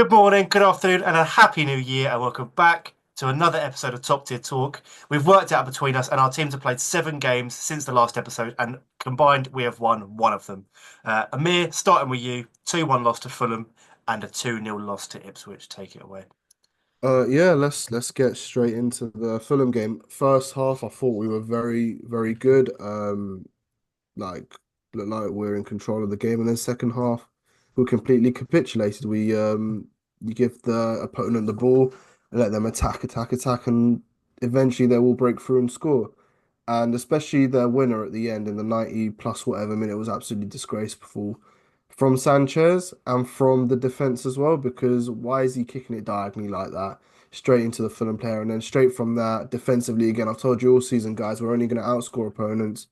Good morning, good afternoon, and a happy new year, and welcome back to another episode of Top Tier Talk. We've worked out between us, and our teams have played 7 games since the last episode, and combined, we have won one of them. Amir, starting with you, 2-1 loss to Fulham and a 2-0 loss to Ipswich. Take it away. Yeah, let's get straight into the Fulham game. First half, I thought we were very good. Like looked like we're in control of the game, and then second half, we completely capitulated. We you give the opponent the ball and let them attack, and eventually they will break through and score. And especially their winner at the end in the 90 plus whatever minute was absolutely disgraceful from Sanchez and from the defense as well, because why is he kicking it diagonally like that? Straight into the Fulham player, and then straight from that defensively again. I've told you all season, guys, we're only going to outscore opponents.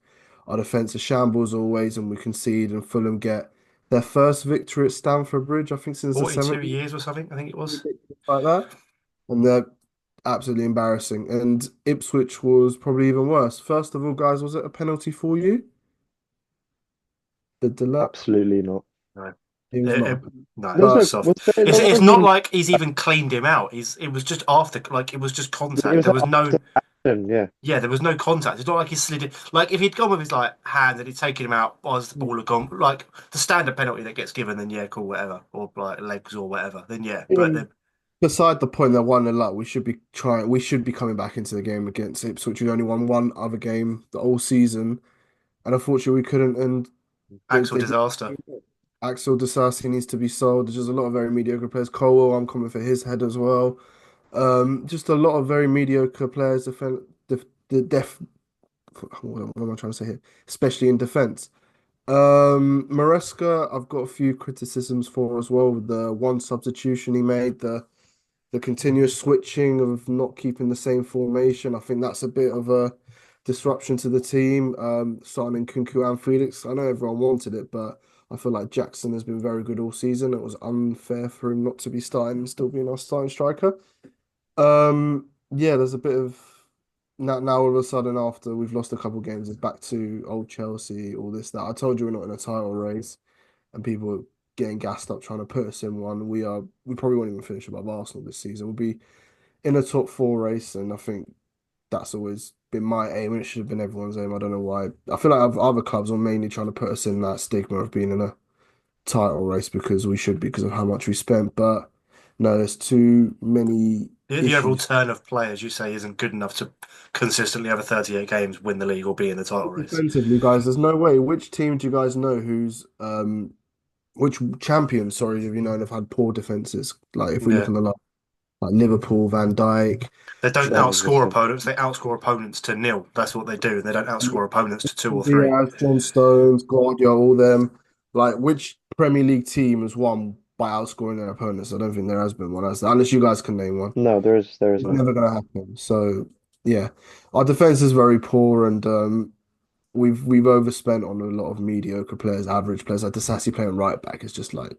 Our defense is shambles always, and we concede, and Fulham get their first victory at Stamford Bridge, I think, since the 42 70s, years or something, I think it was. like that. And they're absolutely embarrassing. And Ipswich was probably even worse. First of all, guys, was it a penalty for you? The delay? Absolutely not. No, It was it, not. it- no, There's it's But no, soft. was there not It's not even, like he's even cleaned him out. It was just after, like, it was just it contact. was There was after no. action, yeah. Yeah, there was no contact. It's not like he slid it. Like if he'd gone with his like hand and he'd taken him out as the ball had gone, like the standard penalty that gets given, then yeah, cool, whatever, or like legs or whatever, then yeah. But even then beside the point that 1-0 up, we should be coming back into the game against Ipswich. We only won one other game the whole season, and unfortunately we couldn't. And actual they disaster. Axel Disasi needs to be sold. There's just a lot of very mediocre players. Colwell, I'm coming for his head as well. Just a lot of very mediocre players. The def. What am I trying to say here? Especially in defense. Maresca, I've got a few criticisms for as well. The one substitution he made, the continuous switching of not keeping the same formation. I think that's a bit of a disruption to the team. Starting Kunku and Felix. I know everyone wanted it, but I feel like Jackson has been very good all season. It was unfair for him not to be starting and still being our starting striker. Yeah, there's a bit of now all of a sudden after we've lost a couple games, it's back to old Chelsea, all this that. I told you we're not in a title race, and people are getting gassed up trying to put us in one. We probably won't even finish above Arsenal this season. We'll be in a top four race, and I think that's always been my aim, and it should have been everyone's aim. I don't know why. I feel like other clubs are mainly trying to put us in that stigma of being in a title race because we should be because of how much we spent. But no, there's too many The overall issues. turn of players you say isn't good enough to consistently over 38 games win the league or be in the title race. Defensively, guys, there's no way. Which team do you guys know who's which champions, sorry, have you known have had poor defenses? Like if we look Yeah, on the line, like Liverpool, Van Dijk, they don't Trent, outscore Magnificent. opponents; they outscore opponents to nil. That's what they do. They don't outscore opponents to two or three. Diaz, John Stones, Guardiola, all them. Like which Premier League team has won by outscoring their opponents? I don't think there has been one, has there? Unless you guys can name one. No, there is It's not. never gonna happen. So yeah, our defense is very poor, and we've overspent on a lot of mediocre players, average players. Like Disasi playing right back is just like,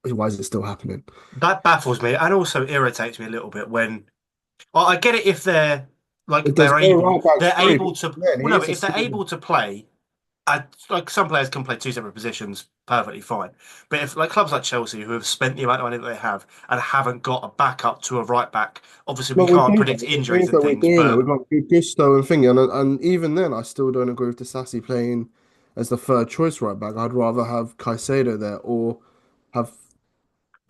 why is it still happening? That baffles me and also irritates me a little bit when well, I get it if they're like If there's no right back, they're sorry, able to man, well he no, needs but to if they're stay. able to play like some players can play two separate positions perfectly fine. But if like clubs like Chelsea who have spent the amount of money that they have and haven't got a backup to a right back, obviously we No, we can't do. predict The injuries things and that we're things, doing it. but We've got Gusto and Finger, and even then, I still don't agree with Disasi playing as the third choice right back. I'd rather have Caicedo there or have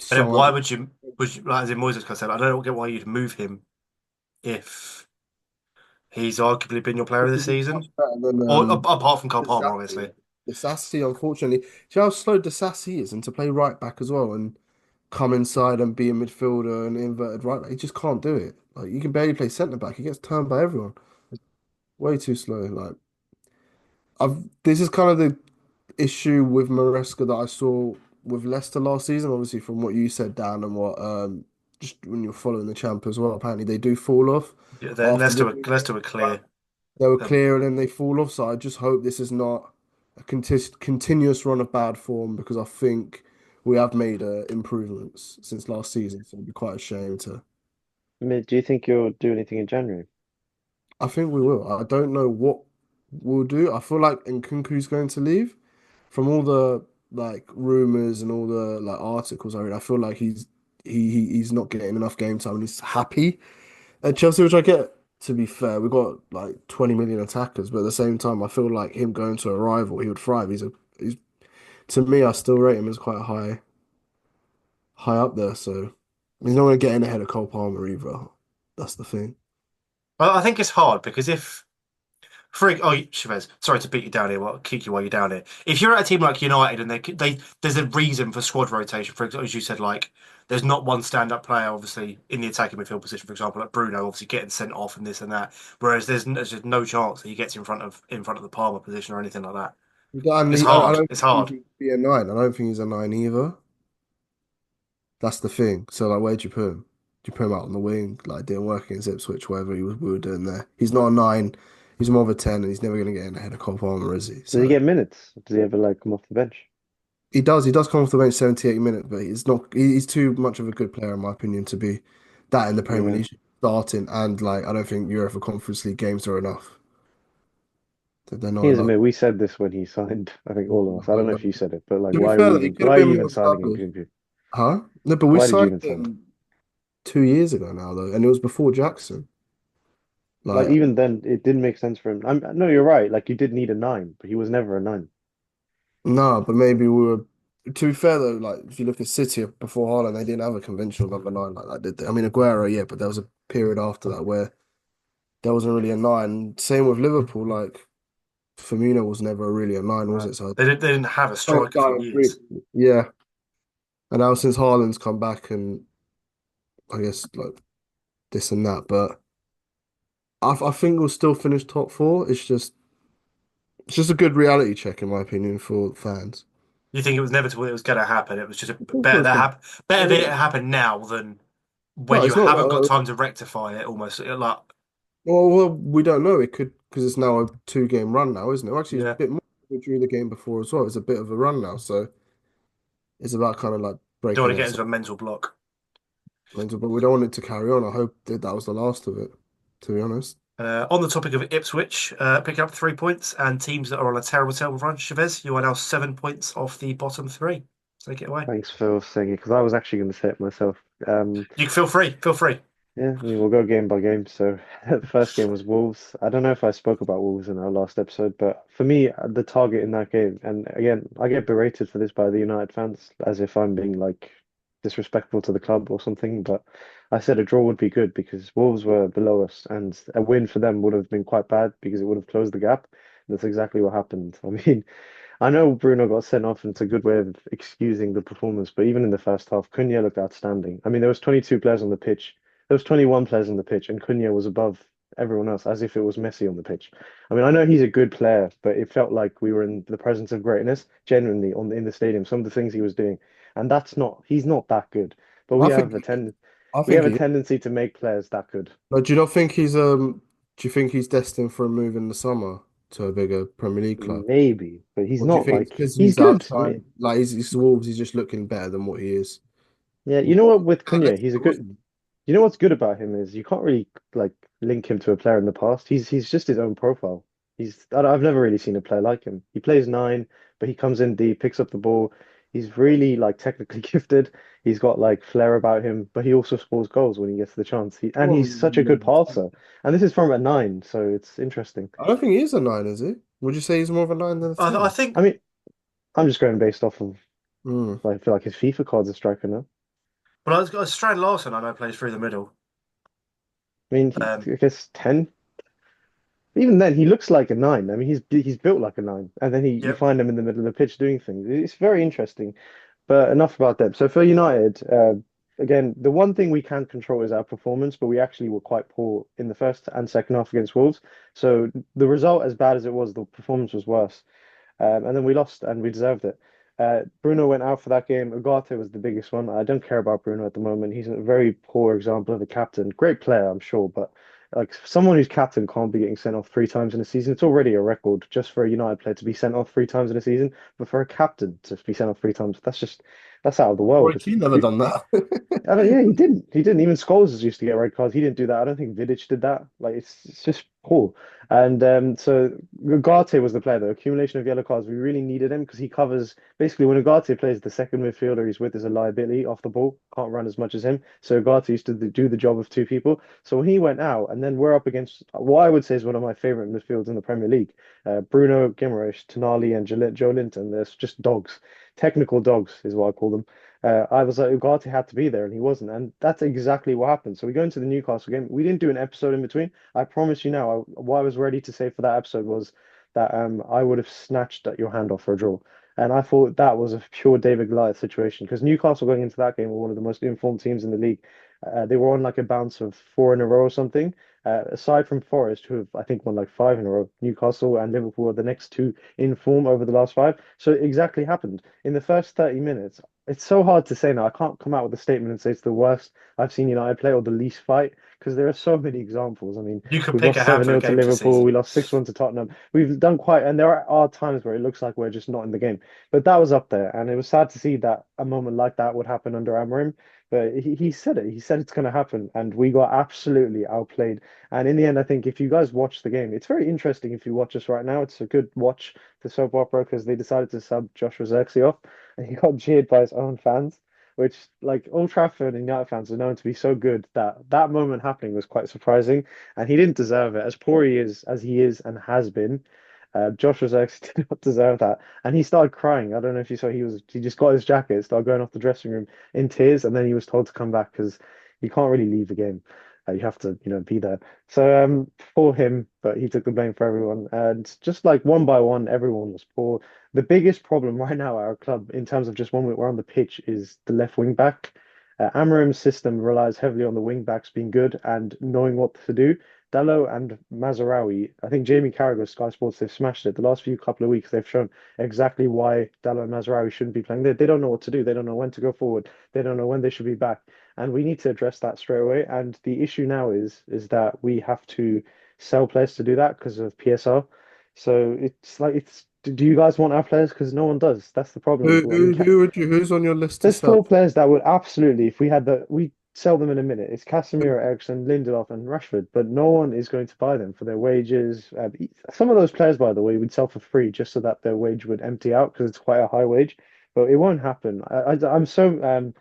but then why someone. would you like as in Moises Caicedo, I don't get why you'd move him if he's arguably been your player of the He's much season. better than Or apart from Cole Palmer, Disasi. obviously. Disasi, unfortunately, do you know how slow Disasi is, and to play right back as well, and come inside and be a midfielder and inverted right back, he just can't do it. Like you can barely play centre back. He gets turned by everyone. Way too slow. Like I've this is kind of the issue with Maresca that I saw with Leicester last season. Obviously, from what you said, Dan, and what just when you're following the champ as well. Apparently, they do fall off Yeah, after the Leicester were clear. they were Um, clear, and then they fall off. So I just hope this is not a continuous run of bad form because I think we have made improvements since last season. So it'd be quite a shame to. I mean, do you think you'll do anything in January? I think we will. I don't know what we'll do. I feel like Nkunku's going to leave. From all the like rumors and all the like articles I read, I feel like he's not getting enough game time and he's happy at Chelsea, which I get. To be fair, we've got like 20 million attackers, but at the same time, I feel like him going to a rival, he would thrive. He's to me, I still rate him as quite high up there. So he's not going to get in ahead of Cole Palmer either. That's the thing. I think it's hard because if Chavez, sorry to beat you down here, kick you while you're down here. If you're at a team like United and there's a reason for squad rotation, for example, as you said, like there's not one stand-up player, obviously, in the attacking midfield position, for example, like Bruno, obviously getting sent off and this and that. Whereas there's just no chance that he gets in front of the Palmer position or anything like that. And It's I hard. don't It's think hard. he'd be a nine. I don't think he's a nine either. That's the thing. So like, where'd you put him? Do you put him out on the wing? Like, didn't work against Ipswich, whatever we were doing there. He's not a nine. He's more of a 10, and he's never going to get in ahead of Cole Palmer, is he? Does he So get minutes? Does he ever like come off the bench? he does. He does come off the bench 78 minutes, but he's not. He's too much of a good player, in my opinion, to be that in the Premier Yeah. League starting. And like, I don't think UEFA Conference League games are enough. They're not Here's a enough. minute. We said this when he signed. I think all of us. I don't know if you said it, but like, To be fair, though, he could have why are been you more even signing him? established. Couldn't you? Huh? No, but we Why did you signed even sign him? him 2 years ago now, though, and it was before Jackson. Like Like, even then, it didn't make sense for him. No, you're right. Like you did need a nine, but he was never a nine. no, but maybe we were. To be fair, though, like if you look at City before Haaland, they didn't have a conventional number nine like that, did they? I mean, Aguero, yeah, but there was a period after that where there wasn't really a nine. Same with Liverpool, like Firmino was never really a nine, was Right. it? So They didn't have a oh, striker for starting three. years. Yeah, and now since Haaland's come back and I guess like this and that, but I think we'll still finish top four. It's just a good reality check in my opinion for fans. You think it was inevitable it was going to happen. It was just I think it was good. better that Yeah. it happened now than when No, you it's not. haven't got time to rectify it. Almost like Well, we don't know. It could because it's now a two-game run now, isn't it? Well, actually, it's a yeah, bit more. We drew the game before as well. It's a bit of a run now, so it's about kind of like don't want breaking to get that into a mental block. cycle. But we don't want it to carry on. I hope that was the last of it, to be honest. On the topic of Ipswich, picking up 3 points and teams that are on a terrible run. Chavez, you are now 7 points off the bottom three. Take it away. Thanks for saying it because I was actually going to say it myself. You feel free. Feel free. Yeah, I mean, we'll go game by game. So, the first game was Wolves. I don't know if I spoke about Wolves in our last episode, but for me, the target in that game, and again, I get berated for this by the United fans as if I'm being like disrespectful to the club or something. But I said a draw would be good because Wolves were below us, and a win for them would have been quite bad because it would have closed the gap. That's exactly what happened. I mean, I know Bruno got sent off, and it's a good way of excusing the performance. But even in the first half, Cunha looked outstanding. I mean, there was 22 players on the pitch. There was 21 players on the pitch, and Cunha was above everyone else, as if it was Messi on the pitch. I mean, I know he's a good player, but it felt like we were in the presence of greatness, genuinely in the stadium. Some of the things he was doing, and he's not that good. But I think I we think have a he. tendency to make players that good. But do you not think he's? Do you think he's destined for a move in the summer to a bigger Premier League club? Maybe, but he's Or do you not think it's like because he's he's good. I outside, mean, like he's Wolves, he's just looking better than what he is? yeah, you know More what with Cunha, he's a analytical, good. You know what's good about him is you can't really like link him to a player in the past. He's just his own profile. I've never really seen a player like him. He plays nine, but he comes in deep, picks up the ball. He's really like technically gifted. He's got like flair about him, but he also scores goals when he gets the chance. And Well, he's such a good passer. And this is from a nine, so it's interesting. I don't think he is a nine, is he? Would you say he's more of a nine than a I 10? think, I mean, I'm just going based off of Hmm. I feel like his FIFA card's a striker now. well, I got Strand Larson. I know plays through the middle. I mean, Um, I guess 10. Even then, he looks like a nine. I mean, he's built like a nine, and then you yep. find him in the middle of the pitch doing things. It's very interesting. But enough about them. So for United, again, the one thing we can control is our performance, but we actually were quite poor in the first and second half against Wolves. So the result, as bad as it was, the performance was worse. And then we lost and we deserved it. Bruno went out for that game. Ugarte was the biggest one. I don't care about Bruno at the moment. He's a very poor example of a captain. Great player, I'm sure, but like someone who's captain can't be getting sent off 3 times in a season. It's already a record just for a United player to be sent off 3 times in a season, but for a captain to be sent off 3 times, That's out of the world. Roy Keane never done that. I don't, yeah, he didn't. He didn't. Even Scholes used to get red cards. He didn't do that. I don't think Vidic did that. Like it's just poor. And so Ugarte was the player though. Accumulation of yellow cards. We really needed him because he covers basically when Ugarte plays the second midfielder he's with is a liability off the ball. Can't run as much as him. So Ugarte used to do the job of two people. So when he went out, and then we're up against what I would say is one of my favorite midfields in the Premier League. Bruno Guimaraes, Tonali, and Joe Linton. They're just dogs. Technical dogs is what I call them. I was like, Ugarte had to be there, and he wasn't. And that's exactly what happened. So we go into the Newcastle game. We didn't do an episode in between. I promise you now, what I was ready to say for that episode was that I would have snatched at your hand off for a draw. And I thought that was a pure David Goliath situation because Newcastle going into that game were one of the most informed teams in the league. They were on like a bounce of four in a row or something. Aside from Forest, who have I think won like five in a row, Newcastle and Liverpool are the next two in form over the last five. So it exactly happened in the first 30 minutes. It's so hard to say now. I can't come out with a statement and say it's the worst I've seen United play or the least fight because there are so many examples. I mean, You could we've pick lost a 7 handful of 0 to games this Liverpool. We season. lost 6-1 to Tottenham. We've done quite, and there are times where it looks like we're just not in the game. But that was up there. And it was sad to see that a moment like that would happen under Amorim. But he said it. He said it's going to happen. And we got absolutely outplayed. And in the end, I think if you guys watch the game, it's very interesting if you watch us right now. It's a good watch, the soap opera, because they decided to sub Joshua Zirkzee off. And he got jeered by his own fans which like Old Trafford and United fans are known to be so good that that moment happening was quite surprising, and he didn't deserve it. As poor he is as he is and has been, Josh was actually did not deserve that, and he started crying. I don't know if you saw he just got his jacket, started going off the dressing room in tears, and then he was told to come back because you can't really leave the game. You have to, be there. So for him, but he took the blame for everyone, and just like one by one, everyone was poor. The biggest problem right now at our club, in terms of just when we're on the pitch, is the left wing back. Amorim's system relies heavily on the wing backs being good and knowing what to do. Dallo and Mazarawi, I think Jamie Carragher, Sky Sports, they've smashed it. The last few couple of weeks, they've shown exactly why Dallo and Mazarawi shouldn't be playing. They don't know what to do. They don't know when to go forward. They don't know when they should be back. And we need to address that straight away. And the issue now is that we have to sell players to do that because of PSR. So it's like it's do you guys want our players? Because no one does. That's the problem. Who I mean, who who would you who's on your list to there's sell? four players that would absolutely, if we had we sell them in a minute. It's Casemiro, Ericsson, Lindelof, and Rashford, but no one is going to buy them for their wages. Some of those players, by the way, we'd sell for free just so that their wage would empty out because it's quite a high wage. But it won't happen. I'm so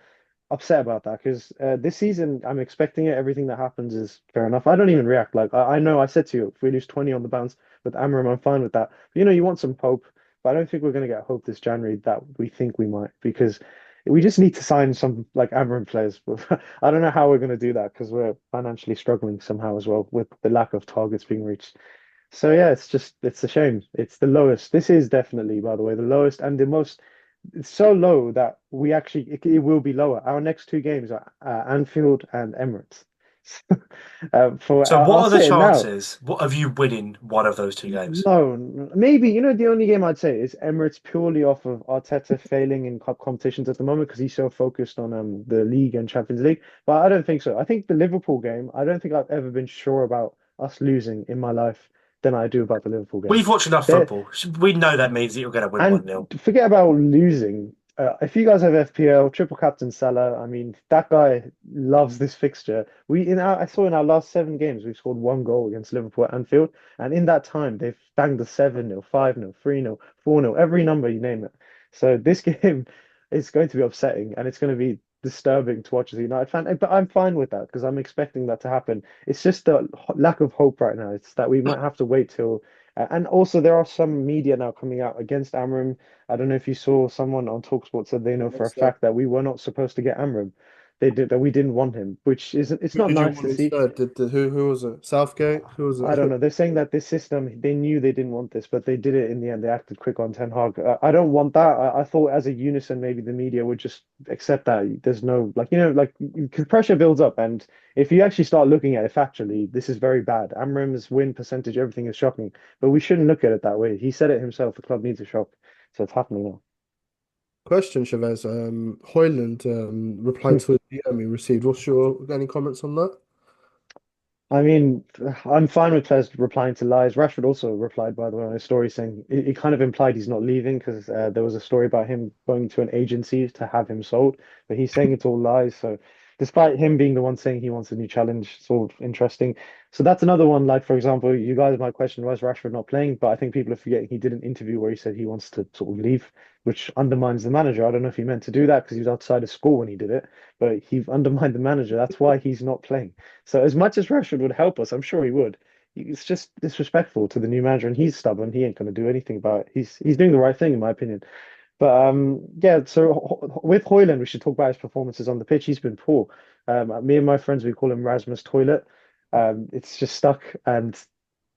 upset about that because this season I'm expecting it. Everything that happens is fair enough. I don't even react. Like I know I said to you, if we lose 20 on the bounce with Amorim, I'm fine with that. But, you want some hope, but I don't think we're going to get hope this January that we think we might because we just need to sign some like Amorim players. I don't know how we're going to do that because we're financially struggling somehow as well with the lack of targets being reached. So yeah, it's a shame. It's the lowest. This is definitely, by the way, the lowest and the most. It's so low that we actually it will be lower. Our next two games are Anfield and Emirates. So, I'll what are the say it now. chances of you winning one of those two games? No, maybe the only game I'd say is Emirates purely off of Arteta failing in cup competitions at the moment because he's so focused on the league and Champions League. But I don't think so. I think the Liverpool game. I don't think I've ever been sure about us losing in my life than I do about the Liverpool game. We've watched enough There, football. We know that means that you're going to win And 1-0. forget about losing. If you guys have FPL, triple captain Salah, I mean that guy loves this fixture. I saw in our last 7 games we've scored one goal against Liverpool at Anfield, and in that time they've banged the 7-0, 5-0, 3-0, 4-0, every number you name it. So this game is going to be upsetting, and it's going to be disturbing to watch as a United fan. But I'm fine with that because I'm expecting that to happen. It's just the lack of hope right now. It's that we might have to wait till and also, there are some media now coming out against Amram. I don't know if you saw someone on Talksport said they know for a What's that? fact that we were not supposed to get Amram. They did that we didn't want him, which isn't it's Who not did you nice want to see. instead? Who was it? Southgate? Who was I don't it? know. They're saying that this system, they knew they didn't want this, but they did it in the end. They acted quick on Ten Hag. I don't want that. I thought as a unison, maybe the media would just accept that. There's no, pressure builds up. And if you actually start looking at it factually, this is very bad. Amram's win percentage, everything is shocking, but we shouldn't look at it that way. He said it himself. The club needs a shock. So it's happening Question, Chavez. Hoyland replied now. to a DM he received. What's your any comments on that? I mean, I'm fine with players replying to lies. Rashford also replied, by the way, on his story saying it kind of implied he's not leaving because there was a story about him going to an agency to have him sold, but he's saying it's all lies. So, despite him being the one saying he wants a new challenge, it's all interesting. So that's another one. Like for example, you guys might question why is Rashford not playing, but I think people are forgetting he did an interview where he said he wants to sort of leave, which undermines the manager. I don't know if he meant to do that because he was outside of school when he did it, but he undermined the manager. That's why he's not playing. So as much as Rashford would help us, I'm sure he would. It's just disrespectful to the new manager, and he's stubborn. He ain't going to do anything about it. He's doing the right thing, in my opinion. But yeah. So with Hoyland, we should talk about his performances on the pitch. He's been poor. Me and my friends, we call him Rasmus Toilet. It's just stuck, and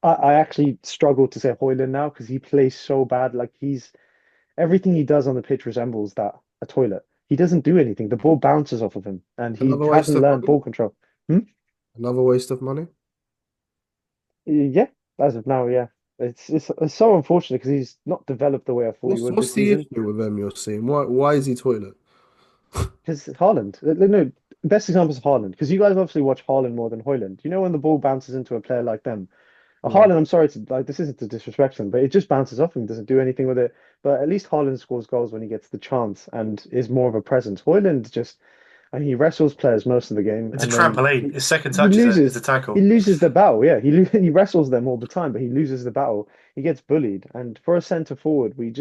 I actually struggle to say Hoyland now because he plays so bad. Like he's everything he does on the pitch resembles that a toilet. He doesn't do anything. The ball bounces off of him, and he Another waste hasn't of learned money. ball control. Hmm? Another waste of money. Yeah, as of now, yeah. It's so unfortunate because he's not developed the way I thought he would What's this the season. issue with them you're seeing? Why is he toilet? Because Haaland, no, best example is Haaland. Because you guys obviously watch Haaland more than Hoyland. You know when the ball bounces into a player like them, Yeah. Haaland, I'm sorry to like this isn't to disrespect him, but it just bounces off him, doesn't do anything with it. But at least Haaland scores goals when he gets the chance and is more of a presence. Hoyland just and he wrestles players most of the game, It's a and then trampoline. His second he touch is a loses. He tackle. loses the battle. Yeah, he wrestles them all the time, but he loses the battle. He gets bullied, and for a centre forward, we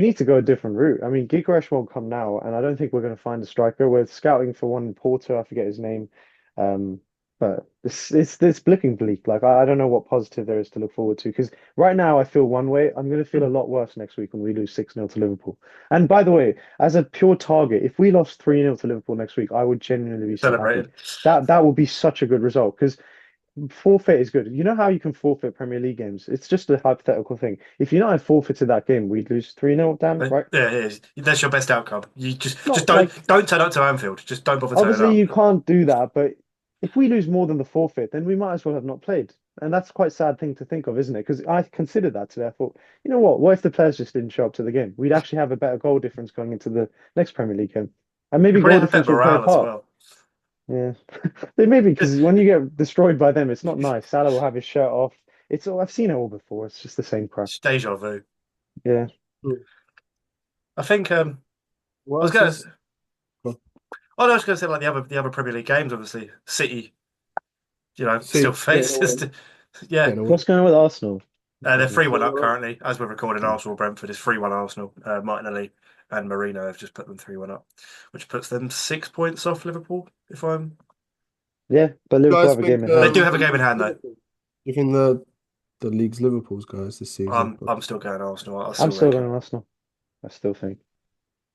need to go a different route. I mean, Gyökeres won't come now, and I don't think we're going to find a striker. We're scouting for one in Porto. I forget his name, um, but it's looking bleak. Like I don't know what positive there is to look forward to because right now I feel one way. I'm going to feel a lot worse next week when we lose 6-0 to Liverpool. And by the way, as a pure target, if we lost 3-0 to Liverpool next week, I would genuinely be so happy. Celebrated. That would be such a good result because forfeit is good. You know how you can forfeit Premier League games? It's just a hypothetical thing. If United forfeited that game, we'd lose 3-0, Dan, Yeah, right? yeah, it is. That's your best outcome. You just Not like don't turn up to Anfield. Just don't bother turning obviously up. you can't do that, but if we lose more than the forfeit, then we might as well have not played. And that's quite a sad thing to think of, isn't it? Because I considered that today. I thought, you know what? What if the players just didn't show up to the game? We'd actually have a better goal difference going into the next Premier League game. And You maybe probably goal have better difference will play a morale as part. well. Yeah. Maybe It's because when you get destroyed by them, it's not nice. Salah will have his shirt off. It's all I've seen it all before. It's just the same crap. deja vu. Yeah. Hmm. I think I What was else going is? to. Oh, Oh, no, I was going to say like the other Premier League games. Obviously, City, see, still faces. Yeah, getting away. What's going on with Arsenal? they're They're 3-1 3 up up. currently as we're recording. Arsenal Brentford is 3-1 Arsenal. Martinelli and Marino have just put them 3-1 up, which puts them 6 points off Liverpool. If I'm, Yeah, but You Liverpool guys have a think game in hand. they do have a game in hand though. you think the league's Liverpool's guys this season? I'm still going Arsenal. I I'm still still reckon. going Arsenal. I still think.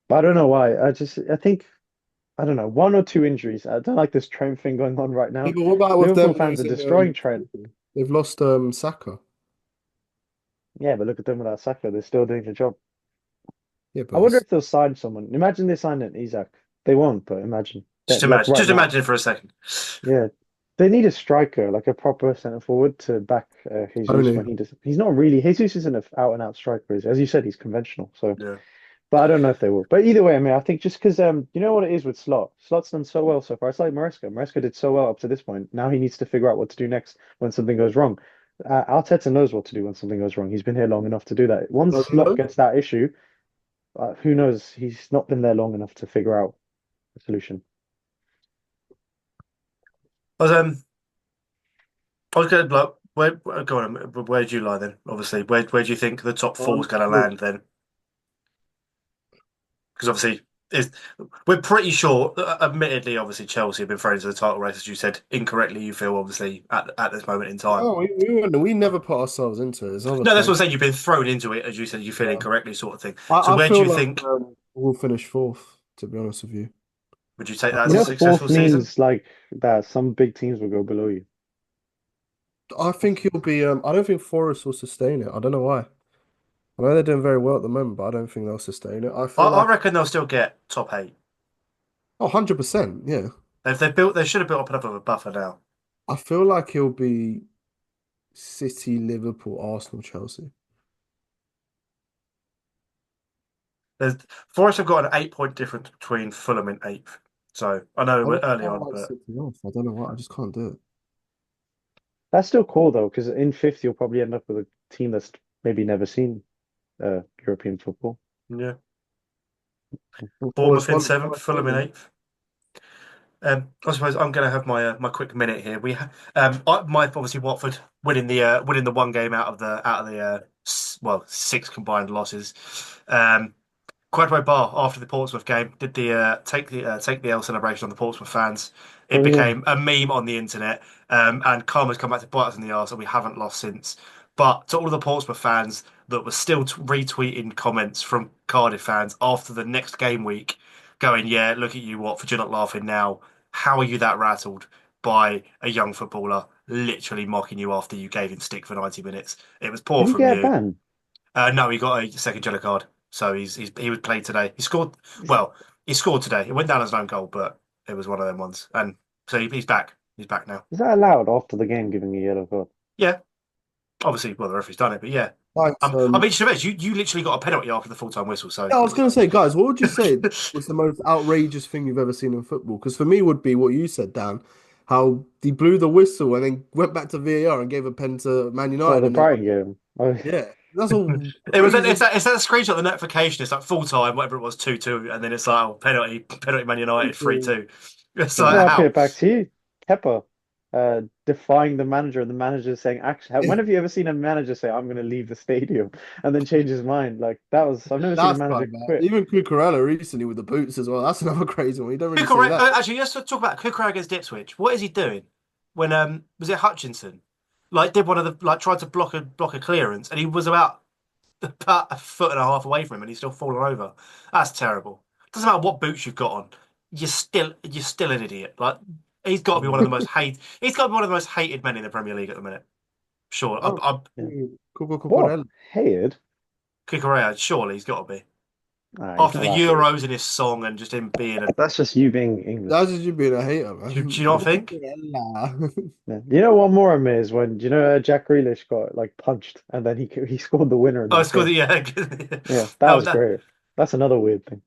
But I don't know why. I think I don't know, one or two injuries. I don't like this Trent thing going on right Yeah, now. but what about with Liverpool them fans are losing destroying Trent. they've lost Saka. Yeah, but look at them without Saka. They're still doing the job. Yeah, I but wonder if they'll sign someone. Imagine they signed an Isak. They won't, but imagine Just that, like imagine, right just now. imagine for a second. Yeah, they need a striker, like a proper centre forward to back Jesus only when he does. He's not really. Jesus isn't an out and out striker. As you said, he's conventional. So, Yeah. but I don't know if they will. But either way, I mean, I think just because you know what it is with Slot. Slot's done so well so far. It's like Maresca. Maresca did so well up to this point. Now he needs to figure out what to do next when something goes wrong. Arteta knows what to do when something goes wrong. He's been here long enough to do that. Once does he Slot though? gets that issue, who knows? He's not been there long enough to figure out a solution. I was I was going like go on. Where do you lie then? Obviously, where do you think the top four is going to Look, land then? Because obviously, is we're pretty sure. Admittedly, obviously, Chelsea have been thrown into the title race, as you said incorrectly. You feel obviously at this moment in time. no, we never put ourselves into it. It's other No, that's what I'm places. saying. You've been thrown into it, as you said. You feel Yeah. incorrectly, sort of thing. So I where do feel you like think we'll finish fourth, to be honest with you. would you take I that as You a feel know, like successful fourth season? means like that some big teams will go below you. I think he'll be I don't think Forest will sustain it. I don't know why. I know they're doing very well at the moment, but I don't think they'll sustain it. I I, feel I like reckon they'll still get top eight. 100%, yeah. They should have built up enough of a buffer now. I feel like he'll be City, Liverpool, Arsenal, Chelsea. There's Forest have got an 8 point difference between Fulham and eighth. So I know I we're don't early can't on, like but City off. I don't know why. I just can't do it. That's still cool though, because in fifth you'll probably end up with a team that's maybe never seen European football. Yeah. Well, Bournemouth it's in one seventh, nice Fulham in game. eighth. I suppose I'm going to have my quick minute here. My obviously Watford winning the one game out of the well, six combined losses. Quadro Bar after the Portsmouth game did the take the L celebration on the Portsmouth fans. It Oh yeah. became a meme on the internet, and karma's come back to bite us in the arse, and we haven't lost since. But to all of the Portsmouth fans that were still retweeting comments from Cardiff fans after the next game week, going, "Yeah, look at you, Watford, you're not laughing now. How are you that rattled by a young footballer literally mocking you after you gave him stick for 90 minutes? It was poor Did he from get a you." ban? No, he got a second yellow card, so he was played today. He scored. Well, he scored today. It went down as an own goal, but it was one of them ones, and so he's back. He's back now. Is that allowed after the game giving a yellow card? Yeah, obviously, well, the referee's done it, but yeah. Nice. I mean, Chavez, you literally got a penalty after the full time whistle, so Yeah, I was going to say, guys, what would you say was the most outrageous thing you've ever seen in football? Because for me, would be what you said, Dan, how he blew the whistle and then went back to VAR and gave a pen to Man Oh, United, the and they won. Brighton game. Oh, Yeah, that's all it was crazy. it's that screenshot, the notification. It's like full time, whatever it was, 2-2, and then it's like penalty, Man United 3-2. It's you know, like I'll put how. it back to you. Kepa, defying the manager, and the manager saying, "Actually, when have you ever seen a manager say I'm going to leave the stadium and then change his mind?" Like that was, I've never seen a That's quite manager bad. quit. Even Cucurella recently with the boots as well. That's another crazy one. You don't really see Cucurella, that. actually, let's talk about Cucurella against Ipswich. What is he doing? When was it Hutchinson? Like did one of the like tried to block a clearance, and he was about a foot and a half away from him, and he's still falling over. That's terrible. Doesn't matter what boots you've got on, you're still an idiot. Like he's got to be one of the most hate. He's got to be one of the most hated men in the Premier League at the minute. Sure, Oh, Yeah. What? Cucurella. Hated? Cucurella, surely he's got to be Nah, he's after not the that good. Euros and his song and just him being a. That's just you being English. That's just you being a hater, Do man. you not think? Cucurella. Yeah. You know what more I miss is when, do you know, Jack Grealish got like punched and then he scored the winner in Oh, that it's good. game. Yeah, Yeah, that that was that. great. That's another weird thing.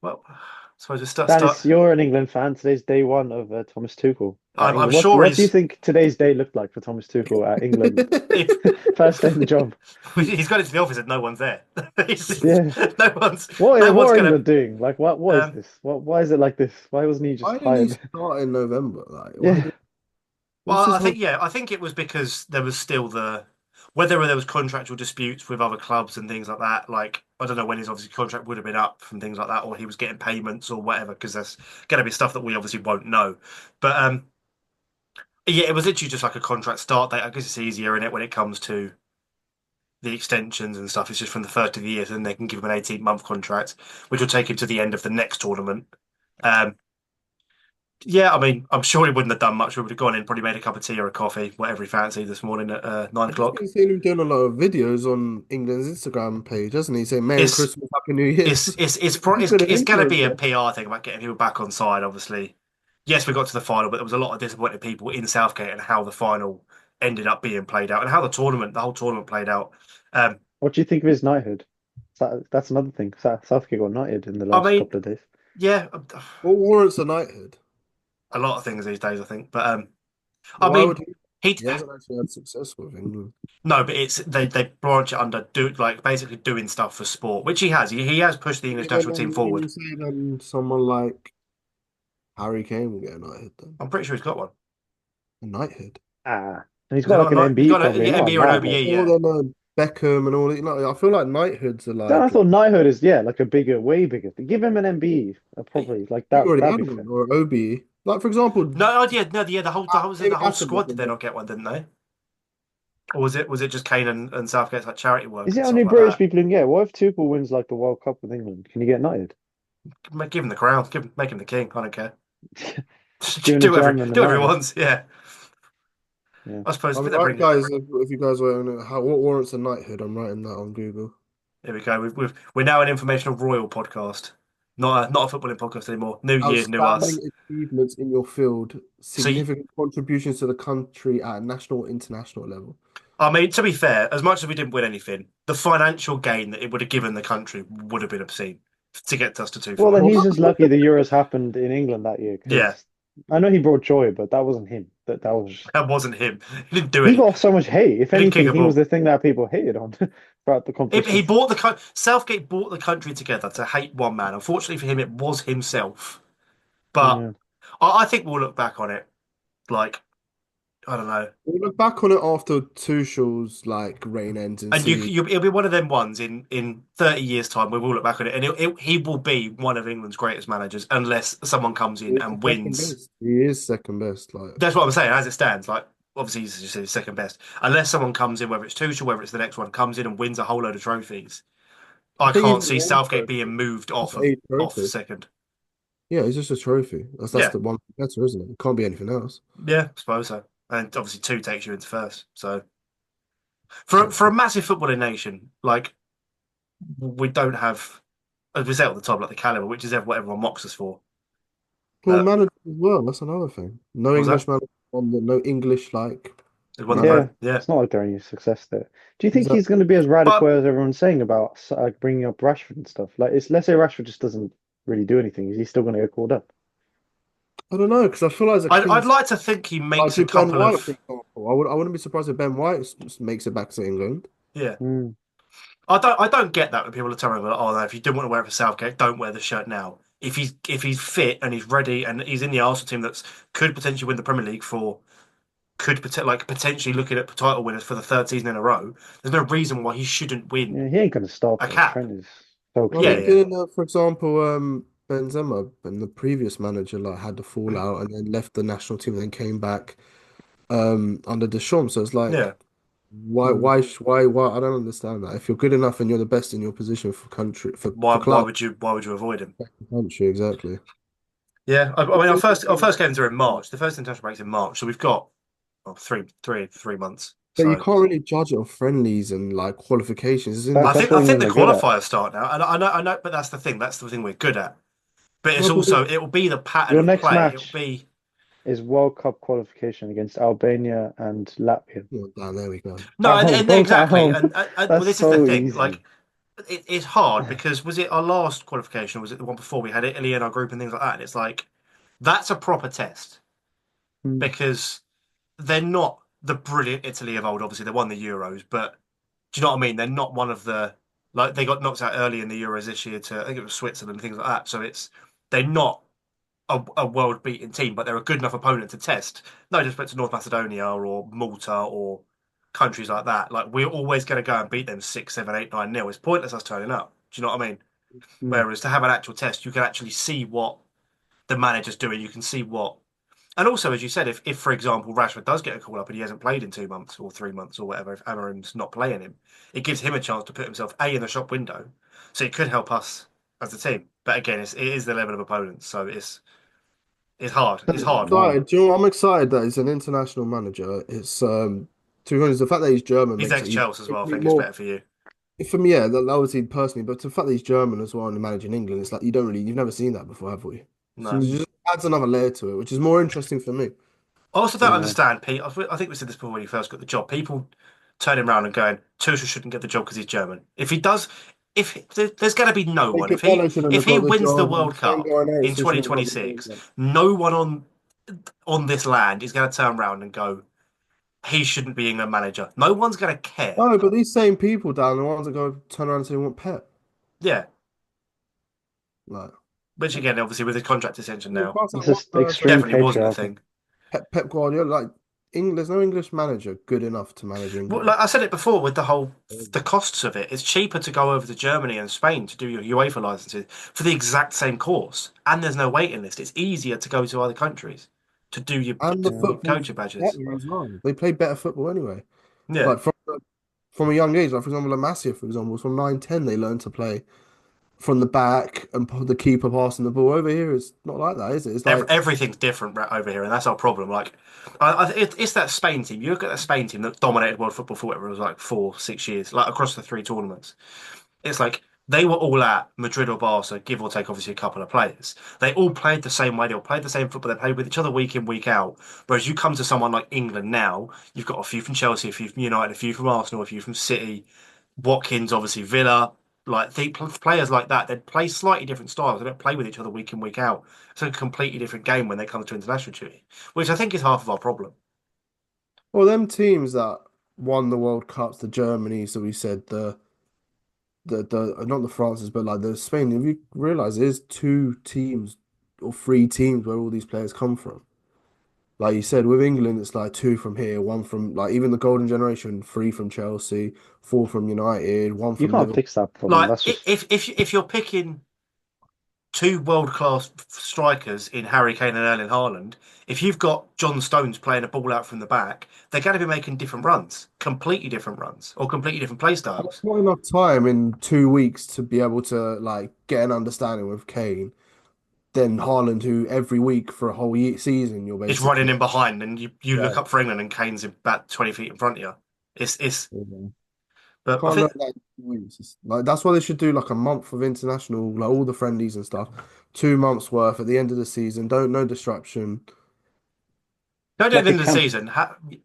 Well, I suppose it's start start. Dennis, you're an England fan. Today's day one of Thomas Tuchel at I'm England. sure What do you he's. think today's day looked like for Thomas Tuchel at England? If First day in the job. he's got into the office and no one's there. Yeah. No one's no What one's are gonna. England doing? Like what is Um, this? Why is it like this? Why wasn't he just Why didn't he hired? start in November? Like, why Yeah. did what's well, his whole I think it was because there was still whether there was contractual disputes with other clubs and things like that. Like I don't know when his obviously contract would have been up from things like that, or he was getting payments or whatever. Because there's going to be stuff that we obviously won't know. But yeah, it was literally just like a contract start date. I guess it's easier in it when it comes to the extensions and stuff. It's just from the first of the year, so then they can give him an 18-month contract, which will take him to the end of the next tournament. Um, yeah, I mean, I'm sure he wouldn't have done much. We would have gone in, probably made a cup of tea or a coffee, whatever he fancied this morning at 9 I've just o'clock. been seeing him doing a lot of videos on England's Instagram page, hasn't he? Saying Merry It's Christmas, Happy New Year. it's Good it's going to be a influencer. PR thing about getting people back on side. Obviously, yes, we got to the final, but there was a lot of disappointed people in Southgate and how the final ended up being played out and how the whole tournament played out. Um, What do you think of his knighthood? That's another thing. Southgate got knighted in the I last mean, couple of days. yeah, What warrants a knighthood? a lot of things these days, I think. But I Why would mean, he? he He hasn't actually had success with England. no, but it's they branch it under like basically doing stuff for sport, which he has. He has pushed the English national team When you forward. say someone like Harry Kane will get a knighthood then. I'm pretty sure he's got one. A knighthood. Ah, and he's Has he got got like a an night? He's MBE got a probably, yeah, not a MBE or an knighthood. OBE, More yeah. than Beckham and all that. I feel like knighthoods are So I like thought knighthood is like a bigger, way bigger thing. Give him an MBE, probably like you that. already That'd had be one fair. or OBE. Like for example, No, yeah, no, yeah. David The whole Attenborough squad did can they get not get one, didn't they? Or was it just Kane and Southgate's like charity work Is it and only stuff like British that? people who can get it? What if Tuchel wins like the World Cup with England? Can you get knighted? Give him the crown, make him the king. I don't care. Doing a jam and a Do whatever he knighted. wants. Yeah, Yeah. I suppose I mean, they right, bring. guys, if you guys want to know what warrants a knighthood, I'm writing that on Google. Here we go. We're now an informational royal podcast, not a footballing podcast anymore. New year, new us. Outstanding achievements in your field, So significant contributions to the country at national, international level. I mean, to be fair, as much as we didn't win anything, the financial gain that it would have given the country would have been obscene to get us to two Well, then finals. he's just lucky the Euros happened in England that year Yeah. because I know he brought joy, but that wasn't him. That was That wasn't him. He didn't do he any. got so much hate. If He didn't kick anything, a he was ball. the thing that people hated on throughout the competition. He brought Southgate brought the country together to hate one man. Unfortunately for him, it was himself. But Yeah, I think we'll look back on it like I don't know. We look back on it after Tuchel's like reign ends in And City. it'll be one of them ones in 30 years' time we will look back on it, and he will be one of England's greatest managers unless someone comes in He's the and second wins. best. He is second best. Like That's what I'm saying. As it stands, like obviously he's just his second best. Unless someone comes in, whether it's Tuchel, whether it's the next one, comes in and wins a whole load of trophies, I I think can't even see one Southgate being trophy, moved just a off trophy. second. Yeah, it's just a trophy. That's Yeah, the one better, isn't it? It can't be anything else. yeah, I suppose so. And obviously two takes you into first. So for a Exactly. massive footballing nation, like we don't have, as we say at the top, like the caliber, which is what everyone mocks us for. Well, But manager as well. That's another thing. No what was English that? manager on the no English like It won the yeah. manager. Prem. Yeah, It's not like they're any success there. Do you think he's Exactly. going to be as radical but as everyone's saying about bringing up Rashford and stuff? Like, it's let's say Rashford just doesn't really do anything. Is he still going to get called up? I don't know because I feel like there's a I'd King's like to think he like makes a with Ben couple White, for of example. I wouldn't be surprised if Ben White makes it back to England. yeah. Mm. I don't get that when people are telling me, like, oh no, if you didn't want to wear it for Southgate, don't wear the shirt now. If he's fit and he's ready and he's in the Arsenal team that's could potentially win the Premier League for potentially looking at title winners for the third season in a row, there's no reason why he shouldn't win Yeah, he ain't going to start a though. cap. Trent is so I Yeah, mean, clear. yeah. didn't for example, Benzema and the previous manager like had the fallout and then left the national team and then came back under Deschamps. So it's like, Yeah. Mm. why? I don't understand that. If you're good enough and you're the best in your position for country Why for why club would you avoid him? country exactly. Yeah, I mean our first games are in But March. The first international break's in March, so we've got three months. you So can't really judge it on friendlies and like qualifications. It's in I That's think what I think England the are good at. qualifiers start now, and I know, but that's the thing. That's the thing we're good at. But it's no, but also it will be the pattern Your of next play. It will match be is World Cup qualification against Albania and Latvia. well, damn, there we go. no, At home, and both at exactly, home. and well, That's this is the so thing. easy. Like it's hard because was it our last qualification or was it the one before we had Italy in our group and things like that? And it's like that's a proper test Mm. because they're not the brilliant Italy of old. Obviously, they won the Euros, but do you know what I mean? They're not one of the like they got knocked out early in the Euros this year to I think it was Switzerland and things like that. So they're not a world beating team, but they're a good enough opponent to test. No disrespect to North Macedonia or Malta or countries like that. Like we're always going to go and beat them 6, 7, 8, 9 nil. It's pointless us turning up. Do you know what I mean? Mm. Whereas to have an actual test, you can actually see what the manager's doing. You can see what and also, as you said, if for example Rashford does get a call up and he hasn't played in 2 months or 3 months or whatever, if Amorim's not playing him, it gives him a chance to put himself in the shop window. So it could help us as a team. But again, it is the level of opponents, so it's hard. It's Yeah, hard. man. Excited. Do you know what? I'm excited that he's an international manager. It's to be honest, the fact that he's German He's makes it even ex-Chelsea as well. I makes me think it's more better for you. for me. Yeah, that obviously personally, but the fact that he's German as well and managing England, it's like you've never seen that before, have we? So it No. just adds another layer to it, which is more interesting for me. I also don't Yeah. understand, Pete. I think we said this before when he first got the job. People turning around and going, Tuchel shouldn't get the job because he's German. If he does, if there's going to be no one. Nick If he shouldn't if have he got the wins the job, and World same Cup guy in Eriksen shouldn't have got the 2026, job. no one on this land is going to turn around and go, he shouldn't be England manager. No one's going to care. No, but these same people, Dan, the ones that go turn around and say they want Pep, Yeah. like, Which again, obviously, with his contract extension now, pass It's that one just person, extreme definitely wasn't a patriarchy. thing. Pep Guardiola, like, there's no English manager good enough to manage Well, England. like I said it before with the costs of it, it's cheaper to go over to Germany and Spain to do your UEFA licenses for the exact same course, and there's no waiting list. It's easier to go to other countries to do your And the to Yeah. get football's coaching badges. better as well. They play better football anyway. Yeah, Like from a young age, like for example, La Masia, for example, from 9, 10, they learned to play from the back and put the keeper passing the ball. Over here, it's not like that, is it? It's like Everything's different over here, and that's our problem. Like, it's that Spain team. You look at that Spain team that dominated world football for whatever it was like 4, 6 years, like across the three tournaments. It's like they were all at Madrid or Barca, give or take obviously a couple of players. They all played the same way. They all played the same football. They played with each other week in, week out. Whereas you come to someone like England now, you've got a few from Chelsea, a few from United, a few from Arsenal, a few from City, Watkins, obviously Villa. Like the players like that, they play slightly different styles. They don't play with each other week in, week out. It's a completely different game when they come to international duty, which I think is half of our problem. Well, them teams that won the World Cups, the Germany, so we said the not the Frances, but like the Spain. If you realize there's two teams or three teams where all these players come from. Like you said, with England, it's like two from here, one from like even the golden generation, three from Chelsea, four from United, one You from can't Liverpool. fix that problem. Like That's just if you're picking two world-class strikers in Harry Kane and Erling Haaland, if you've got John Stones playing a ball out from the back, they're going to be making different runs, completely different runs, or completely different play styles. Not enough time in 2 weeks to be able to like get an understanding with Kane. Then Haaland, who every week for a whole season, you're It's running basically in behind, and you look yeah. up for England, and Kane's about 20 feet in front of you. It's, Yeah. but I Can't think learn that in 2 weeks. Like that's why they should do like a month of international, like all the friendlies and stuff. 2 months worth at the end of the season. Don't no disruption. don't do it at like the a end of the camp. season.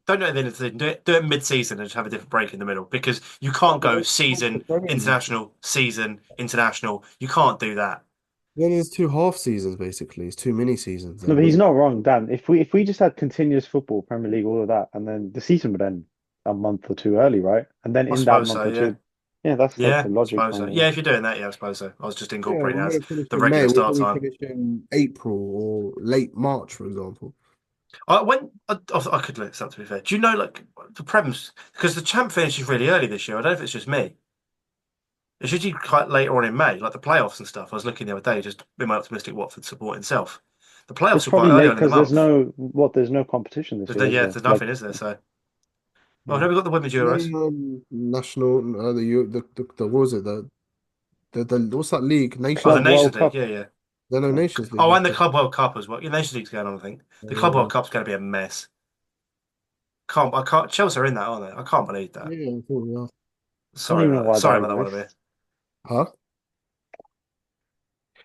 Don't do it at the end of the season. Do it mid-season and just have a different break in the middle because you can't go The season, Premier League. international, season, international. You can't do that. Then there's two half seasons basically. It's two mini seasons No, then, but he's wouldn't not wrong, Dan. If we just had continuous football, Premier League, all of that, and then the season would end a month or two early, right? And then I in that suppose so. month or Yeah. two, yeah, that's like Yeah, the I logic suppose so. behind it. Yeah, if you're doing that, yeah, I suppose so. I was just yeah, incorporating we're it as gonna finish the in regular May. We'll start probably time. finish in April or late March, for example. I could look this up to be fair. Do you know like the Prem's because the champ finishes really early this year? I don't know if it's just me. It's usually quite later on in May, like the playoffs and stuff. I was looking the other day, just in my optimistic Watford support itself. The It's playoffs are quite probably early late on in the because month. there's no competition this year, is Yeah, there? there's Like, nothing, is there? So, well, yeah. then we've got the Women's Euros. National the what was it the what's that league Oh, the Club Nations League? World Nations League. Cup. Yeah, yeah. No, no Nations League Oh, is and the just Club World Cup as well. Yeah, Nations League's going on, I think. The Club World Cup's going to be a mess. I can't. Chelsea are in that, aren't they? I can't believe that. yeah, I thought we are. Don't even know why Sorry that about that one of me. exists. Huh?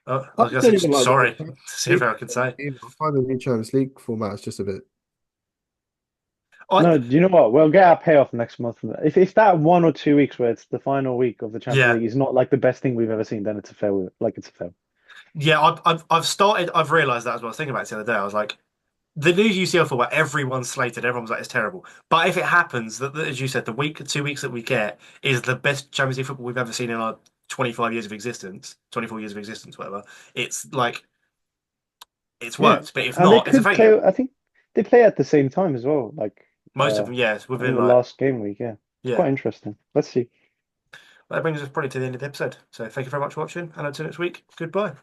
I I was going to say don't even just like the sorry. Champions See if League. I can say. I find the new Champions League format is just a bit. I No, do you know what? We'll get our payoff next month. If that 1 or 2 weeks where it's the final week of the Champions yeah. League is not like the best thing we've ever seen, then it's a fail. Like it's a fail. Yeah, I've started. I've realised that as well. I was thinking about it the other day. I was like, the new UCL format, everyone's slated. Everyone's like, it's terrible. But if it happens that, as you said, the 2 weeks that we get is the best Champions League football we've ever seen in our 25 years of existence, 24 years of existence, whatever. It's like it's Yeah, worked. But if and they not, it's a could failure. play. I think they play at the same time as well. Like Most of them, yes, I think within the like last game week. Yeah, it's yeah. quite interesting. Let's see. That brings us probably to the end of the episode. So thank you very much for watching, and until next week, goodbye.